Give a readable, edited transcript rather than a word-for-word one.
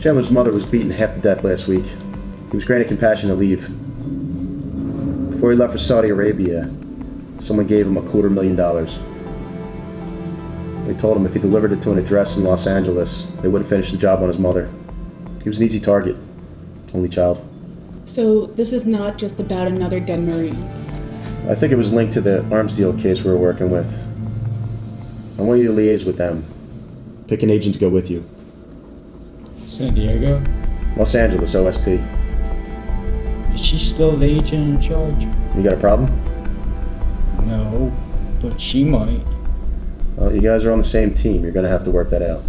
Chandler's mother was beaten half to death last week. He was granted compassionate leave. Before he left for Saudi Arabia, someone gave him $250,000. They told him if he delivered it to an address in Los Angeles, they wouldn't finish the job on his mother. He was an easy target. Only child. So this is not just about another dead Marine. I think it was linked to the arms deal case we were working with. I want you to liaise with them. Pick an agent to go with you. San Diego? Los Angeles, OSP. Is she still the agent in charge? You got a problem? No, but she might. Well, you guys are on the same team. You're gonna have to work that out.